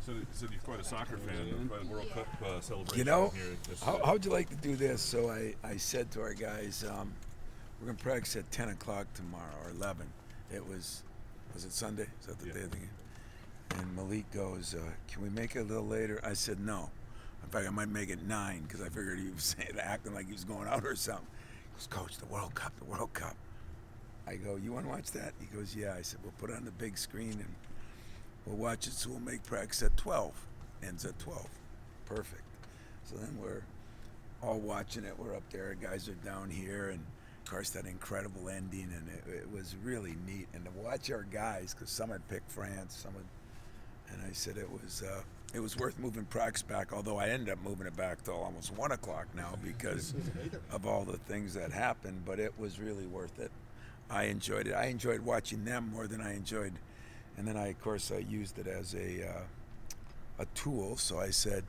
So you're quite a soccer fan. Quite a World Cup celebration You know, here. how'd you like to do this? So I said to our guys, we're going to practice at 10 o'clock tomorrow, or 11. Was it Sunday? Is that the day of the game? And Malik goes, can we make it a little later? I said, no. In fact, I might make it 9 because I figured he was saying, acting like he was going out or something. He goes, Coach, the World Cup. I go, you want to watch that? He goes, yeah. I said, we'll put it on the big screen and we'll watch it, so we'll make practice at 12. Ends at 12. Perfect. So then we're all watching it. We're up there. Guys are down here. And, of course, that incredible ending. And it was really neat. And to watch our guys, because some had picked France, and I said it was worth moving practice back, although I ended up moving it back till almost 1 o'clock now because of all the things that happened. But it was really worth it. I enjoyed it. I enjoyed watching them more than I enjoyed. And then of course, I used it as a tool. So I said,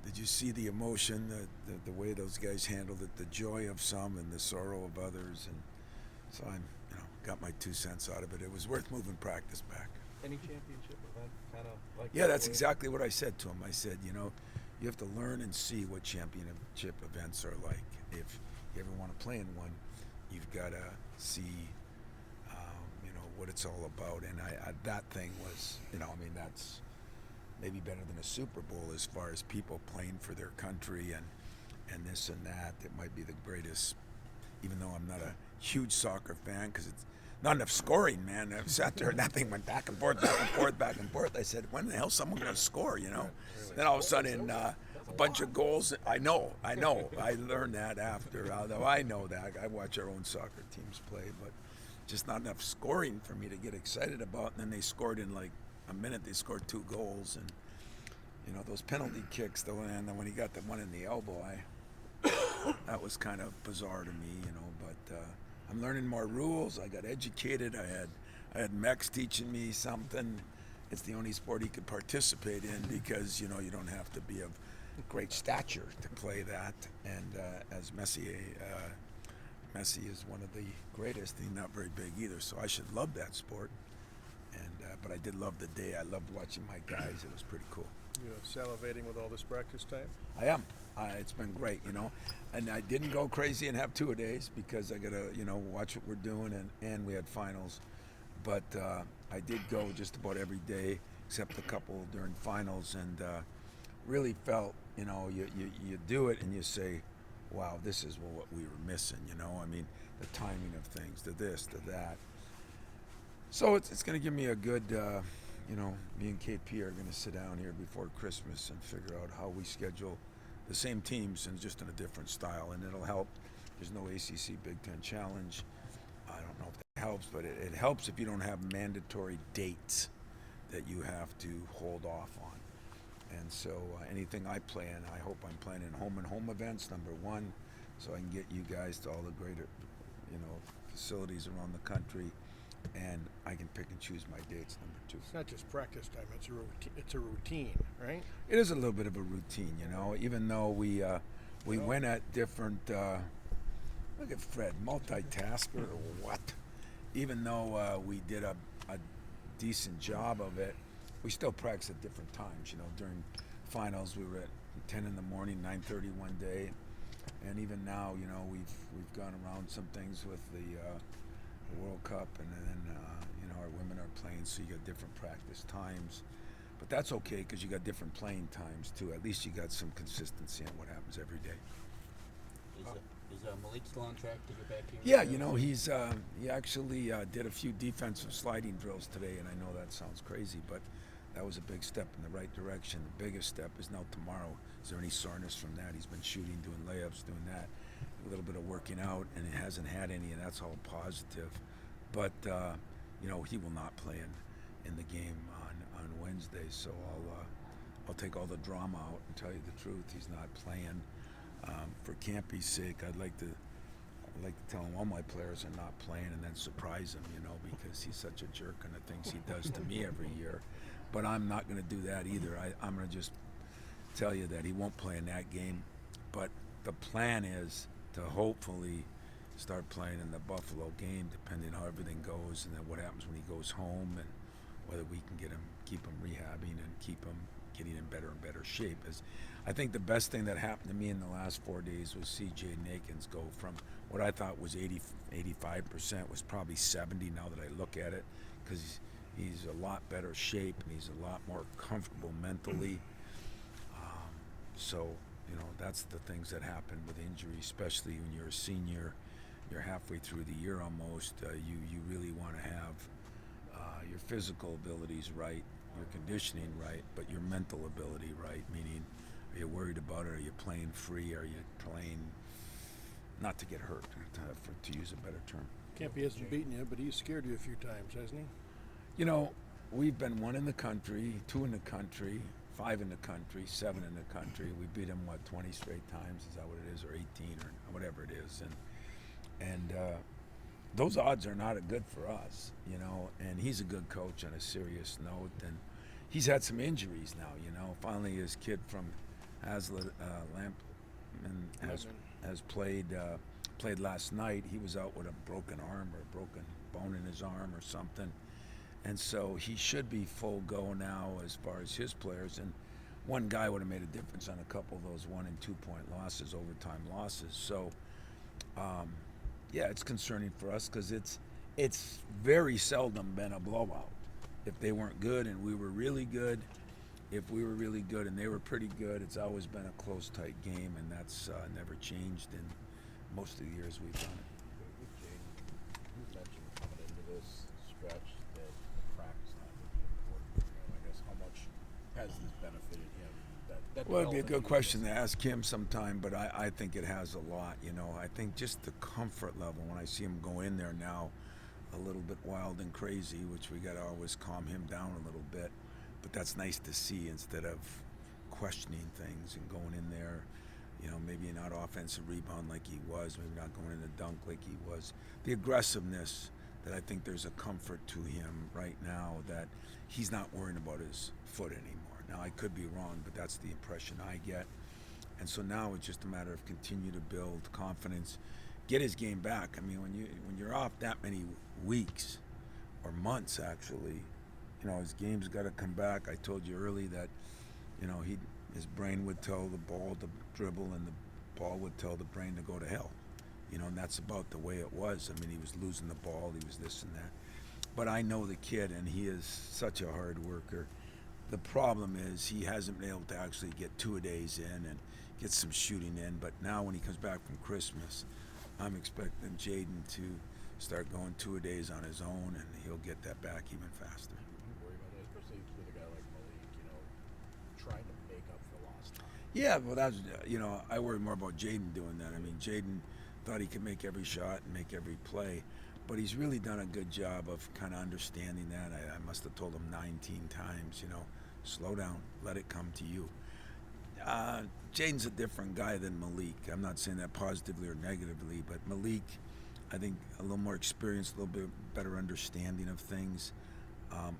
did you see the emotion, the way those guys handled it, the joy of some and the sorrow of others? And so I got my 2 cents out of it. It was worth moving practice back. Any championship event kind of like Yeah, that's exactly what I said to him. I said, you have to learn and see what championship events are like. If you ever want to play in one, you've got to see, what it's all about. And that thing was, that's maybe better than a Super Bowl as far as people playing for their country and this and that. It might be the greatest, even though I'm not a huge soccer fan because it's not enough scoring, man. I sat there and that thing went back and forth. I said, when the hell is someone going to score, Then all of a sudden, a bunch of goals. I know. I learned that after, although I know that. I watch our own soccer teams play, but just not enough scoring for me to get excited about. And then they scored in like a minute. They scored 2 goals. And, those penalty kicks, though, and then when he got the one in the elbow, that was kind of bizarre to me, but I'm learning more rules. I got educated. I had Mex teaching me something. It's the only sport he could participate in because, you don't have to be of great stature to play that. And as Messi is one of the greatest. He's not very big either, so I should love that sport. And but I did love the day. I loved watching my guys. It was pretty cool. You're salivating with all this practice time? I am. It's been great, And I didn't go crazy and have 2-a-days because I got to, watch what we're doing, and we had finals. But I did go just about every day except a couple during finals, and really felt, you do it and you say, wow, this is what we were missing, the timing of things, the this, the that. So it's going to give me a good, me and KP are going to sit down here before Christmas and figure out how we schedule the same teams and just in a different style, and it'll help. There's no ACC Big Ten Challenge. I don't know if that helps, but it helps if you don't have mandatory dates that you have to hold off on. And so anything I play in, I hope I'm playing in home events, number one, so I can get you guys to all the greater, facilities around the country, and I can pick and choose my dates, number two. It's not just practice time, it's a routine, right? It is a little bit of a routine, even though we went at different, look at Fred, multitasker or what? Even though we did a decent job of it, we still practice at different times, during finals we were at 10 in the morning, 9:30 one day, and even now, we've gone around some things with the World Cup, and then our women are playing, so you got different practice times, but that's okay because you got different playing times too. At least you got some consistency on what happens every day. Is Malik still on track to get back here? Yeah, he actually did a few defensive sliding drills today, and I know that sounds crazy, but that was a big step in the right direction. The biggest step is now tomorrow. Is there any soreness from that? He's been shooting, doing layups, doing that, a little bit of working out, and he hasn't had any, and that's all positive. But he will not play in the game on Wednesday, so I'll take all the drama out and tell you the truth. He's not playing. For Campy's sake, I'd like to tell him all my players are not playing and then surprise him, because he's such a jerk and the things he does to me every year. But I'm not going to do that either. I'm going to just tell you that he won't play in that game. But the plan is to hopefully start playing in the Buffalo game, depending on how everything goes, and then what happens when he goes home and whether we can keep him rehabbing and keep him getting in better and better shape. As I think the best thing that happened to me in the last 4 days was see Jaden Akins go from what I thought was 85% was probably 70 now that I look at it, because he's a lot better shape and he's a lot more comfortable mentally. So, you know, that's the things that happen with injury, especially when you're a senior. You're halfway through the year almost. You really want to have your physical abilities right, your conditioning right, but your mental ability right, meaning are you worried about it? Are you playing free? Are you playing not to get hurt, to use a better term? Campy hasn't beaten you, but he's scared you a few times, hasn't he? You know, we've been 1 in the country, 2 in the country, 5 in the country, 7 in the country. We beat him, 20 straight times? Is that what it is? Or 18 or whatever it is. And those odds are not good for us, you know. And he's a good coach on a serious note. And he's had some injuries now, you know. Finally, his kid from Hazlitt, Lampman has played last night. He was out with a broken arm or a broken bone in his arm or something. And so he should be full go now as far as his players. And one guy would have made a difference on a couple of those 1 and 2 point losses, overtime losses. So, yeah, it's concerning for us because it's very seldom been a blowout. If they weren't good and we were really good, if we were really good and they were pretty good, it's always been a close, tight game, and that's never changed in most of the years we've done it. With Jaden, you mentioned coming into this stretch that the practice time would be important for him. I guess how much has this benefited him? Well, it'd be a good question to ask him sometime, but I think it has a lot. You know, I think just the comfort level when I see him go in there now, a little bit wild and crazy, which we got to always calm him down a little bit. But that's nice to see instead of questioning things and going in there, you know, maybe not offensive rebound like he was, maybe not going in the dunk like he was. The aggressiveness that I think there's a comfort to him right now that he's not worrying about his foot anymore. Now, I could be wrong, but that's the impression I get. And so now it's just a matter of continue to build confidence, get his game back. I mean, when you're off that many weeks or months, actually, you know, his game's got to come back. I told you early that, you know, his brain would tell the ball to dribble and the ball would tell the brain to go to hell. You know, and that's about the way it was. I mean, he was losing the ball, he was this and that. But I know the kid, and he is such a hard worker. The problem is he hasn't been able to actually get 2-a-days in and get some shooting in. But now when he comes back from Christmas, I'm expecting Jaden to start going 2-a-days on his own, and he'll get that back even faster. You worry about that, especially with a guy like Malik, you know, trying to make up for lost time. Yeah, well, that's, you know, I worry more about Jaden doing that. I mean, Jaden thought he could make every shot and make every play, but he's really done a good job of kind of understanding that. I must have told him 19 times, you know, slow down, let it come to you. Jaden's a different guy than Malik. I'm not saying that positively or negatively, but Malik, I think, a little more experienced, a little bit better understanding of things.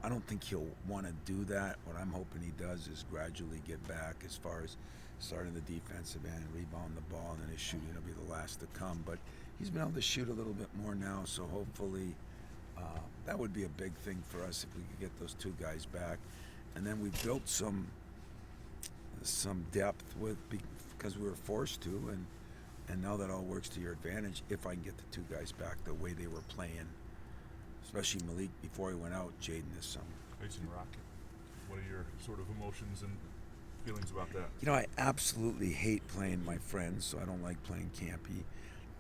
I don't think he'll want to do that. What I'm hoping he does is gradually get back as far as starting the defensive end, rebound the ball, and then his shooting will be the last to come. But he's been able to shoot a little bit more now, so hopefully that would be a big thing for us if we could get those two guys back. And then we built some depth because we were forced to, and now that all works to your advantage if I can get the two guys back the way they were playing, especially Malik before he went out, Jaden this summer. Facing Rocket, what are your sort of emotions and feelings about that? You know, I absolutely hate playing my friends, so I don't like playing campy.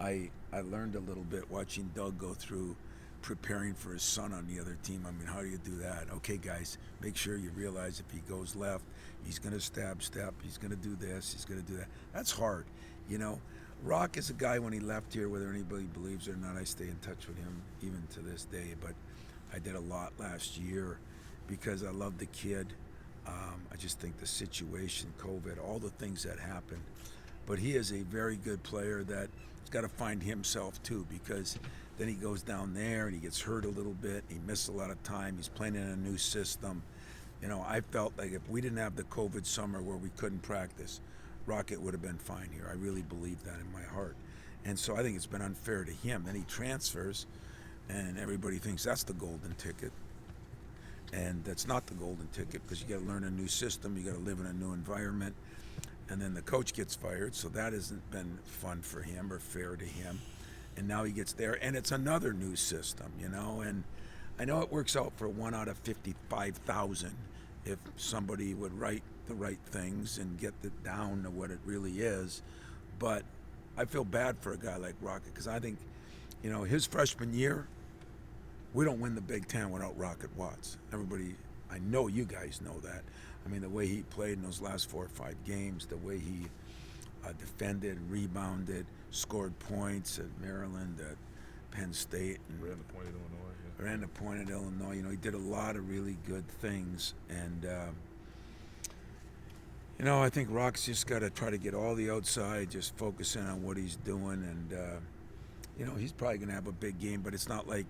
I learned a little bit watching Doug go through preparing for his son on the other team. I mean, how do you do that? Okay, guys, make sure you realize if he goes left, he's going to step, he's going to do this, he's going to do that. That's hard, you know. Rock is a guy, when he left here, whether anybody believes it or not, I stay in touch with him even to this day, but I did a lot last year because I love the kid. I just think the situation, COVID, all the things that happened. But he is a very good player that's got to find himself too, because then he goes down there and he gets hurt a little bit. He missed a lot of time. He's playing in a new system. You know, I felt like if we didn't have the COVID summer where we couldn't practice, Rocket would have been fine here. I really believe that in my heart. And so I think it's been unfair to him. Then he transfers and everybody thinks that's the golden ticket. and that's not the golden ticket because you got to learn a new system, you got to live in a new environment, and then the coach gets fired, so that hasn't been fun for him or fair to him, and now he gets there, and it's another new system, you know, and I know it works out for 1 out of 55,000 if somebody would write the right things and get it down to what it really is, but I feel bad for a guy like Rocket because I think, you know, his freshman year, we don't win the Big Ten without Rocket Watts. Everybody, I know you guys know that. I mean, the way he played in those last 4 or 5 games, the way he defended, rebounded, scored points at Maryland, at Penn State, and Ran the point at Illinois. Yeah. ran the point at Illinois. You know, he did a lot of really good things, and you know, I think Rock's just got to try to get all the outside, just focus in on what he's doing, and you know, he's probably going to have a big game, but it's not like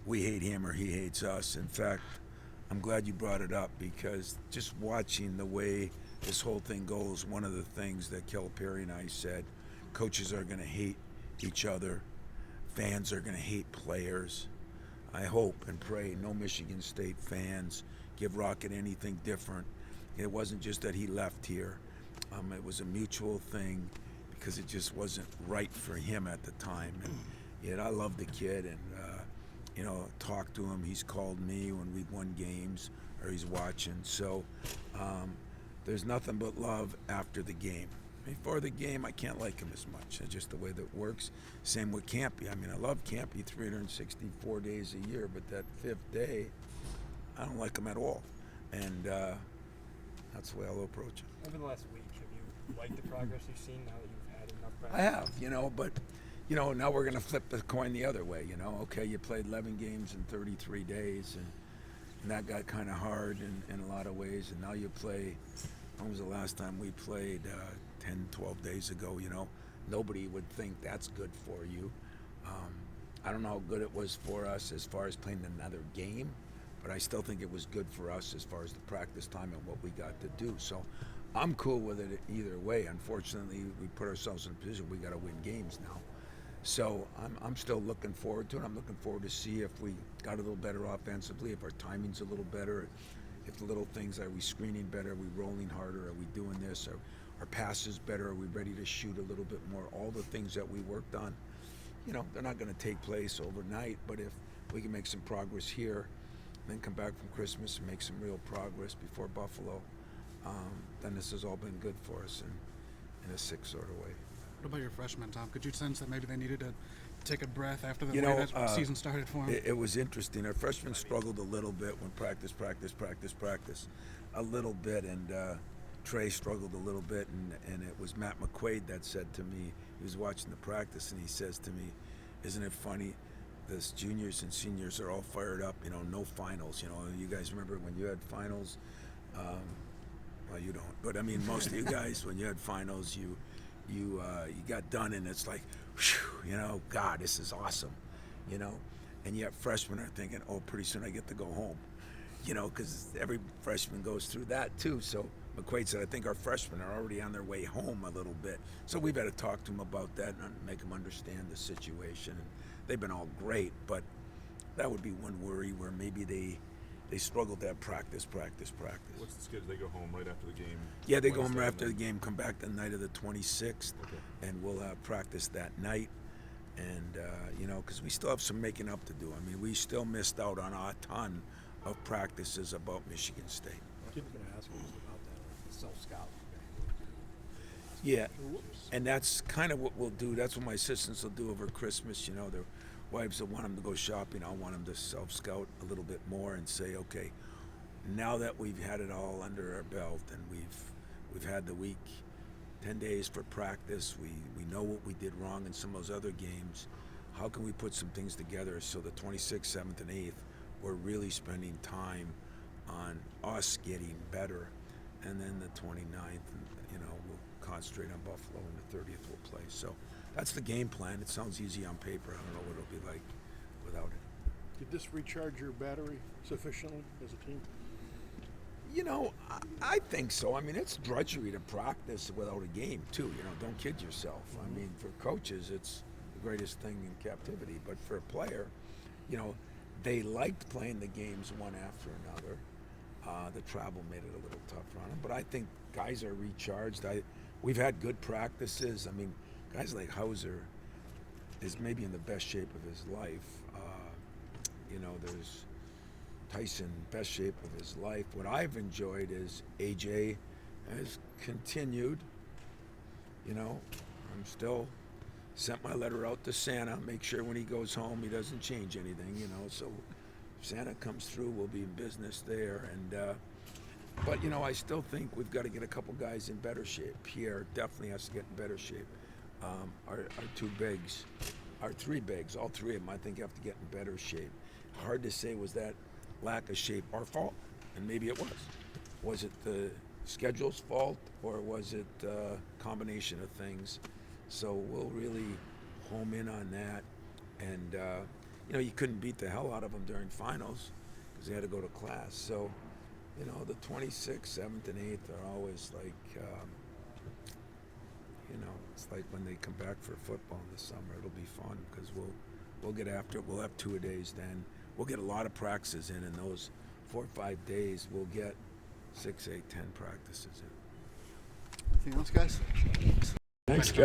we hate him or he hates us. In fact, I'm glad you brought it up because just watching the way this whole thing goes, one of the things that Calipari and I said, coaches are going to hate each other, fans are going to hate players. I hope and pray no Michigan State fans give Rocket anything different. It wasn't just that he left here. It was a mutual thing because it just wasn't right for him at the time. And yet I love the kid and, you know, talk to him. He's called me when we've won games or he's watching. So there's nothing but love after the game. Before the game, I can't like him as much. It's just the way that it works. Same with Campy. I mean, I love Campy 364 days a year, but that 5th day, I don't like him at all. And that's the way I'll approach it. Over the last week, have you liked the progress you've seen now that you've had enough practice? I have, you know, but, you know, now we're going to flip the coin the other way, you know. Okay, you played 11 games in 33 days, and that got kind of hard in a lot of ways, and now you play, when was the last time we played? 10, 12 days ago, you know. Nobody would think that's good for you. I don't know how good it was for us as far as playing another game, but I still think it was good for us as far as the practice time and what we got to do. So I'm cool with it either way. Unfortunately, we put ourselves in a position we got to win games now. So I'm still looking forward to it. I'm looking forward to see if we got a little better offensively, if our timing's a little better, if the little things, are we screening better, are we rolling harder, are we doing this, are our passes better, are we ready to shoot a little bit more, all the things that we worked on. You know, they're not going to take place overnight, but if we can make some progress here, then come back from Christmas and make some real progress before Buffalo, then this has all been good for us in a sick sort of way. What about your freshmen, Tom? Could you sense that maybe they needed to take a breath after the You way know, that season started for them? It was interesting. Our freshmen struggled a little bit when practice, a little bit, and Trey struggled a little bit, and it was Matt McQuaid that said to me, he was watching the practice, and he says to me, isn't it funny, this juniors and seniors are all fired up, you know, no finals, you know, you guys remember when you had finals, well, you don't, but I mean, most of you guys, when you had finals, you got done, and it's like, whew, you know, God, this is awesome, you know, and yet freshmen are thinking, oh, pretty soon I get to go home, you know, because every freshman goes through that too. So McQuaid said, I think our freshmen are already on their way home a little bit. So we've got to talk to them about that and make them understand the situation. And they've been all great, but that would be one worry where maybe they struggle to have practice. What's the schedule? They go home right after the game? Yeah, they go home Wednesday, right after the and then- game, come back the night of the 26th, Okay. and we'll have practice that night. And, you know, because we still have some making up to do. I mean, we still missed out on a ton of practices about Michigan State. I was going to ask you about that, the self-scout. Yeah, and that's kind of what we'll do. That's what my assistants will do over Christmas. You know, their wives will want them to go shopping. I'll want them to self-scout a little bit more and say, okay, now that we've had it all under our belt and we've had the week, 10 days for practice, we know what we did wrong in some of those other games. How can we put some things together so the 26th, 7th, and 8th, we're really spending time on us getting better, and then the 29th, you know, we'll concentrate on Buffalo, and the 30th we'll play. So that's the game plan. It sounds easy on paper. I don't know what it'll be like without it. Did this recharge your battery sufficiently as a team? You know, I think so. I mean, it's drudgery to practice without a game, too. You know, don't kid yourself. I mean, for coaches, it's the greatest thing in captivity. But for a player, you know, They liked playing the games one after another. The travel made it a little tougher on them, but I think guys are recharged. We've had good practices. I mean, guys like Hauser is maybe in the best shape of his life. There's Tyson, best shape of his life. What I've enjoyed is AJ has continued. I'm still sent my letter out to Santa. Make sure when he goes home he doesn't change anything. So if Santa comes through, we'll be in business there. But I still think we've got to get a couple guys in better shape. Pierre definitely has to get in better shape. Our two bigs, our three bigs, all three of them, I think have to get in better shape. Hard to say, was that lack of shape our fault? And maybe it was. Was it the schedule's fault, or was it a combination of things? So we'll really home in on that. And, you couldn't beat the hell out of them during finals because they had to go to class. So, the 26th, 7th, and 8th are always like, it's like when they come back for football in the summer. It'll be fun because we'll get after it. We'll have 2-a-days then. We'll get a lot of practices in those 4 or 5 days. We'll get 6, 8, 10 practices in. Anything else, guys? Thanks, guys.